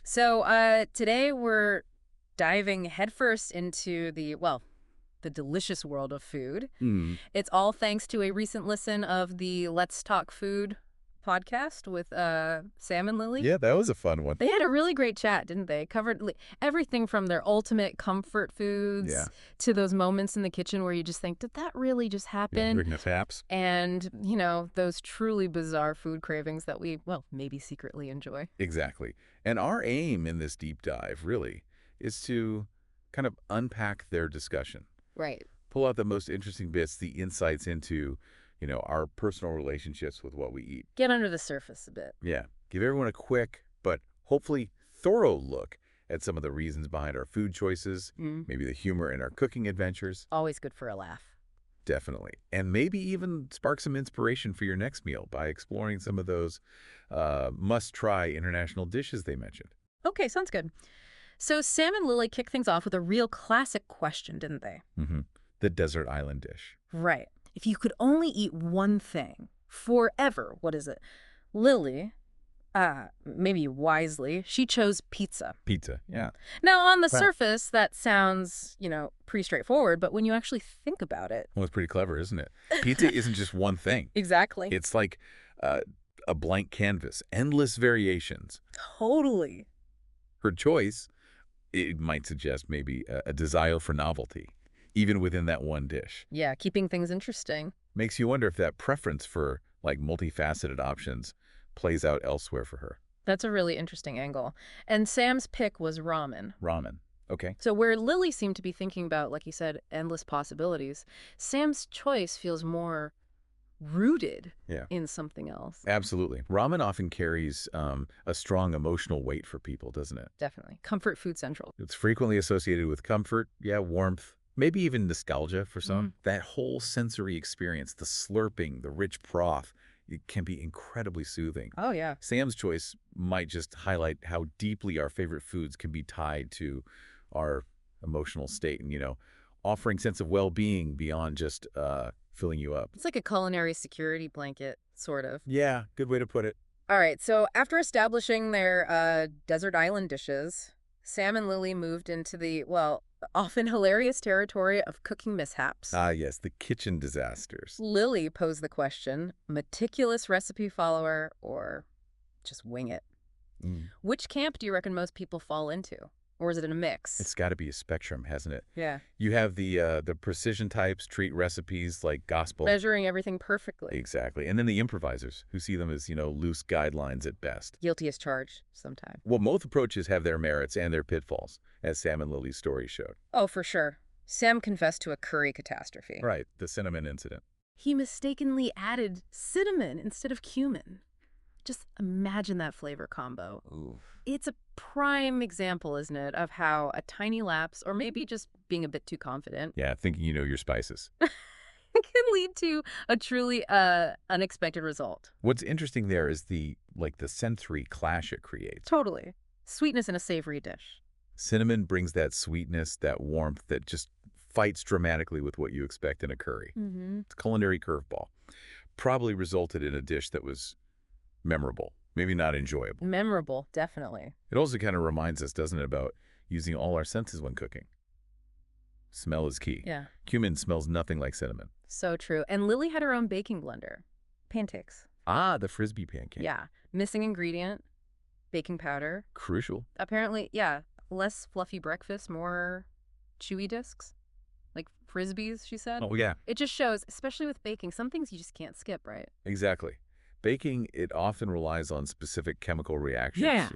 So today we're diving headfirst into the delicious world of food. Mm. It's all thanks to a recent listen of the Let's Talk Food podcast with Sam and Lily. Yeah, that was a fun one. They had a really great chat, didn't they? Covered everything from their ultimate comfort Yeah. foods to those moments in the kitchen where you just think, did that really just Yeah, happen? drinking the taps. And, those truly bizarre food cravings that we, maybe secretly enjoy. Exactly. And our aim in this deep dive, really, is to kind of unpack their discussion. Right. Pull out the most interesting bits, the insights into, our personal relationships with what we eat. Get under the surface a bit. Yeah. Give everyone a quick, but hopefully thorough look at some of the reasons behind our food choices, maybe the humor in our cooking adventures. Always good for a laugh. Definitely. And maybe even spark some inspiration for your next meal by exploring some of those must-try international dishes they mentioned. Okay, sounds good. So Sam and Lily kicked things off with a real classic question, didn't they? The desert island dish. Right. If you could only eat one thing forever, what is it? Lily, maybe wisely, she chose pizza. Pizza, yeah. Now, on the Right. surface, that sounds, pretty straightforward, but when you actually think about it... Well, it's pretty clever, isn't it? Pizza isn't just one thing. Exactly. It's like a blank canvas, endless variations. Totally. Her choice, it might suggest maybe a desire for novelty, even within that one dish. Yeah, keeping things interesting. Makes you wonder if that preference for, like, multifaceted options plays out elsewhere for her. That's a really interesting angle. And Sam's pick was ramen. Ramen. Okay. So where Lily seemed to be thinking about, like you said, endless possibilities, Sam's choice feels more rooted Yeah. in something else. Absolutely. Ramen often carries a strong emotional weight for people, doesn't it? Definitely. Comfort food central. It's frequently associated with comfort, warmth, maybe even nostalgia for some. That whole sensory experience, the slurping, the rich broth, it can be incredibly soothing. Oh, yeah. Sam's choice might just highlight how deeply our favorite foods can be tied to our emotional state and, offering sense of well-being beyond just filling you up. It's like a culinary security blanket, sort of. Yeah, good way to put it. All right, so after establishing their desert island dishes, Sam and Lily moved into the, often hilarious territory of cooking mishaps. Ah, yes, the kitchen disasters. Lily posed the question, meticulous recipe follower or just wing it? Which camp do you reckon most people fall into? Or is it in a mix? It's got to be a spectrum, hasn't it? Yeah. You have the precision types treat recipes like gospel. Measuring everything perfectly. Exactly. And then the improvisers who see them as, loose guidelines at best. Guilty as charged sometime. Well, both approaches have their merits and their pitfalls, as Sam and Lily's story showed. Oh, for sure. Sam confessed to a curry catastrophe. Right, the cinnamon incident. He mistakenly added cinnamon instead of cumin. Just imagine that flavor combo. Ooh. It's a prime example, isn't it, of how a tiny lapse, or maybe just being a bit too confident, Yeah, thinking you know your spices. can lead to a truly unexpected result. What's interesting there is the sensory clash it creates. Totally. Sweetness in a savory dish. Cinnamon brings that sweetness, that warmth that just fights dramatically with what you expect in a curry. It's a culinary curveball. Probably resulted in a dish that was memorable, maybe not enjoyable. Memorable, definitely. It also kind of reminds us, doesn't it, about using all our senses when cooking. Smell is key. Yeah. Cumin smells nothing like cinnamon. So true. And Lily had her own baking blender. Pancakes. Ah, the Frisbee pancake. Yeah. Missing ingredient, baking powder. Crucial. Apparently, yeah, less fluffy breakfast, more chewy discs. Like Frisbees, she said. Oh, yeah, It just shows, especially with baking, some things you just can't skip, right? exactly. Baking, it often relies on specific chemical reactions,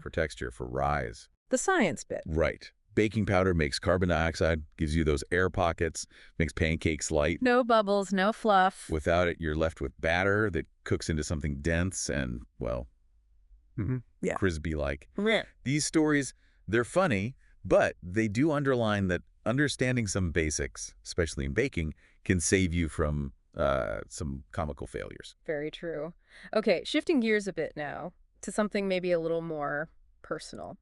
for texture, for rise. The science bit. Right. Baking powder makes carbon dioxide, gives you those air pockets, makes pancakes light. No bubbles, no fluff. Without it, you're left with batter that cooks into something dense and, Yeah. Frisbee-like. Yeah. These stories, they're funny, but they do underline that understanding some basics, especially in baking, can save you from some comical failures. Very true. Okay, shifting gears a bit now to something maybe a little more personal.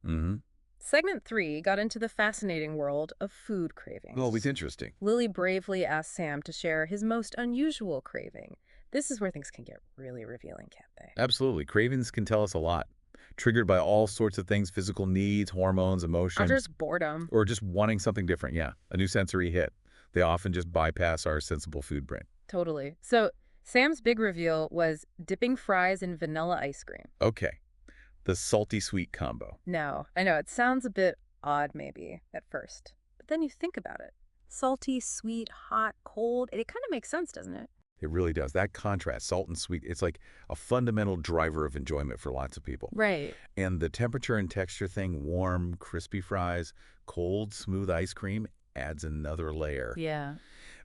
Segment 3 got into the fascinating world of food cravings. Always interesting. Lily bravely asked Sam to share his most unusual craving. This is where things can get really revealing, can't they? Absolutely. Cravings can tell us a lot. triggered by all sorts of things, physical needs, hormones, Or emotion, just boredom. or just wanting something different. Yeah, a new sensory hit. They often just bypass our sensible food brain. Totally. So Sam's big reveal was dipping fries in vanilla ice cream. Okay, the salty-sweet combo. No, I know it sounds a bit odd maybe at first, but then you think about it. Salty, sweet, hot, cold, it kind of makes sense, doesn't it? It really does. That contrast, salt and sweet, it's like a fundamental driver of enjoyment for lots of people. Right. And the temperature and texture thing, warm, crispy fries, cold, smooth ice cream, adds another layer. Yeah.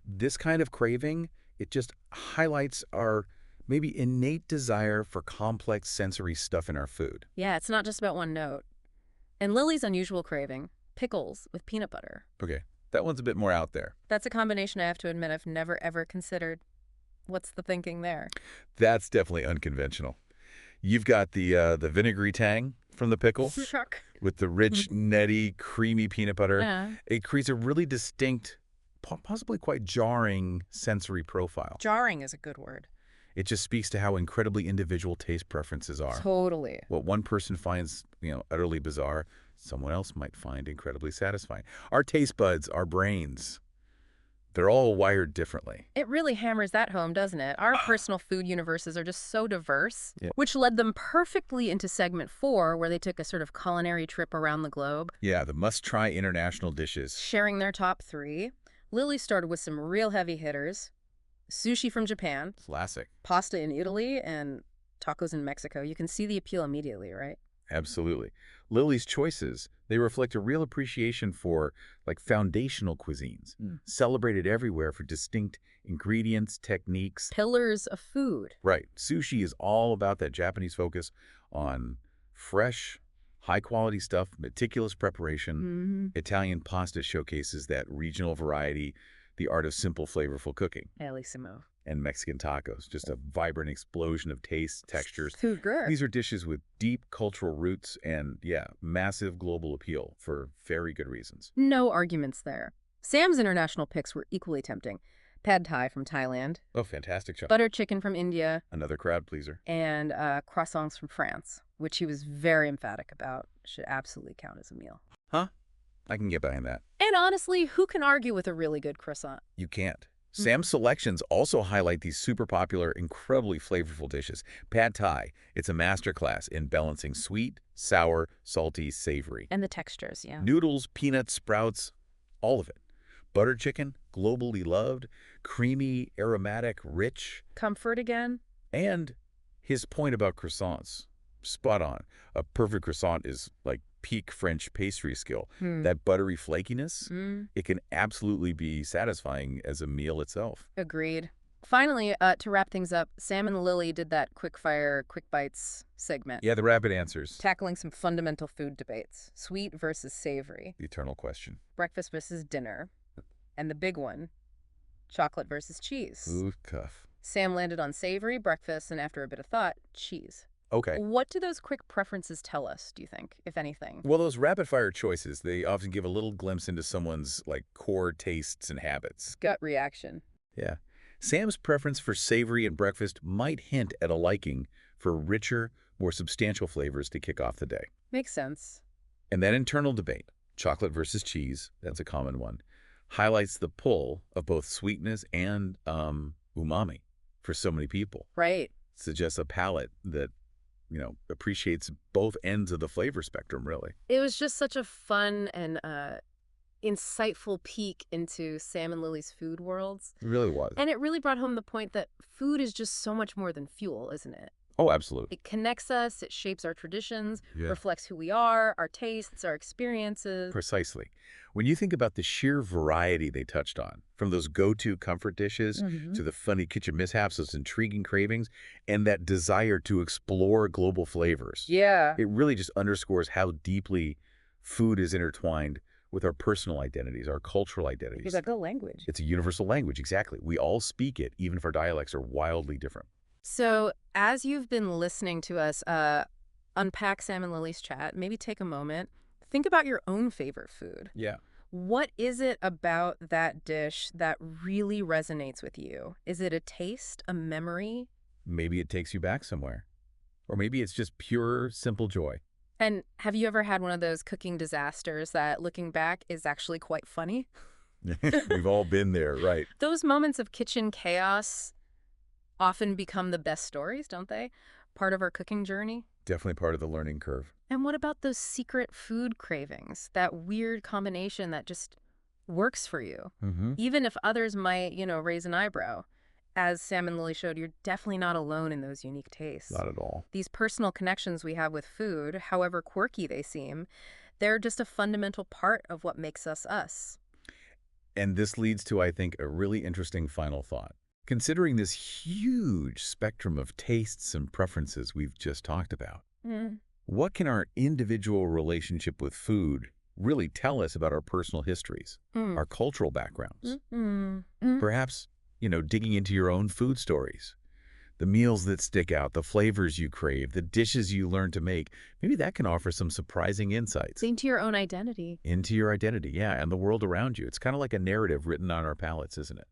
This kind of craving, it just highlights our maybe innate desire for complex sensory stuff in our food. Yeah, it's not just about one note. And Lily's unusual craving, pickles with peanut butter. Okay, that one's a bit more out there. That's a combination I have to admit I've never ever considered. What's the thinking there? That's definitely unconventional. You've got the vinegary tang from the pickle Shock. with the rich, nutty, creamy peanut butter. Yeah. It creates a really distinct, possibly quite jarring sensory profile. Jarring is a good word. It just speaks to how incredibly individual taste preferences are. Totally. What one person finds, utterly bizarre, someone else might find incredibly satisfying. Our taste buds, our brains, they're all wired differently. It really hammers that home, doesn't it? Our personal food universes are just so diverse, Yeah. which led them perfectly into segment 4, where they took a sort of culinary trip around the globe, Yeah, the must-try international dishes. sharing their top 3. Lily started with some real heavy hitters. Sushi from Japan, Classic. pasta in Italy, and tacos in Mexico. You can see the appeal immediately, right? Absolutely. Lily's choices, they reflect a real appreciation for, foundational cuisines, celebrated everywhere for distinct ingredients, techniques. Pillars of food. Right. Sushi is all about that Japanese focus on fresh, high-quality stuff, meticulous preparation. Italian pasta showcases that regional variety, the art of simple, flavorful cooking. Bellissimo. And Mexican tacos, just a vibrant explosion of tastes, textures. Too good. These are dishes with deep cultural roots and, massive global appeal for very good reasons. No arguments there. Sam's international picks were equally tempting. Pad Thai from Thailand, Oh, fantastic job. butter chicken from India, Another crowd pleaser. and croissants from France, which he was very emphatic about. Should absolutely count as a meal. Huh? I can get behind that. And honestly, who can argue with a really good croissant? You can't. Sam's selections also highlight these super popular, incredibly flavorful dishes. Pad Thai, it's a masterclass in balancing sweet, sour, salty, savory. And the textures, yeah. Noodles, peanuts, sprouts, all of it. Butter chicken, globally loved, creamy, aromatic, rich. Comfort again? And his point about croissants, spot on. A perfect croissant is like peak French pastry skill. That buttery flakiness, it can absolutely be satisfying as a meal itself. Agreed. Finally, to wrap things up, Sam and Lily did that quick-fire, quick bites segment. Yeah, the rapid answers. Tackling some fundamental food debates. Sweet versus savory. The eternal question. Breakfast versus dinner. And the big one, chocolate versus cheese. Ooh, cuff. Sam landed on savory, breakfast, and after a bit of thought, cheese. Okay. What do those quick preferences tell us, do you think, if anything? Well, those rapid-fire choices, they often give a little glimpse into someone's, core tastes and habits. Gut reaction. Yeah. Sam's preference for savory at breakfast might hint at a liking for richer, more substantial flavors to kick off the day. Makes sense. And that internal debate, chocolate versus cheese, that's a common one, highlights the pull of both sweetness and umami for so many people. Right. Suggests a palate that, appreciates both ends of the flavor spectrum, really. It was just such a fun and insightful peek into Sam and Lily's food worlds. It really was. And it really brought home the point that food is just so much more than fuel, isn't it? Oh, absolutely. It connects us, it shapes our traditions, Yeah. reflects who we are, our tastes, our experiences. Precisely. When you think about the sheer variety they touched on, from those go-to comfort dishes to the funny kitchen mishaps, those intriguing cravings, and that desire to explore global flavors, Yeah. it really just underscores how deeply food is intertwined with our personal identities, our cultural identities. It's like a language. It's a universal language, exactly. We all speak it, even if our dialects are wildly different. So as you've been listening to us unpack Sam and Lily's chat, maybe take a moment, think about your own favorite food. Yeah. What is it about that dish that really resonates with you? Is it a taste, a memory? Maybe it takes you back somewhere. Or maybe it's just pure, simple joy. And have you ever had one of those cooking disasters that, looking back, is actually quite funny? We've all been there, right? Those moments of kitchen chaos often become the best stories, don't they? Part of our cooking journey. Definitely part of the learning curve. And what about those secret food cravings? That weird combination that just works for you? Even if others might, raise an eyebrow. As Sam and Lily showed, you're definitely not alone in those unique tastes. Not at all. These personal connections we have with food, however quirky they seem, they're just a fundamental part of what makes us us. And this leads to, I think, a really interesting final thought. Considering this huge spectrum of tastes and preferences we've just talked about, what can our individual relationship with food really tell us about our personal histories, our cultural backgrounds? Perhaps, digging into your own food stories, the meals that stick out, the flavors you crave, the dishes you learn to make. Maybe that can offer some surprising insights. Into your own identity. Into your identity, yeah, and the world around you. It's kind of like a narrative written on our palates, isn't it?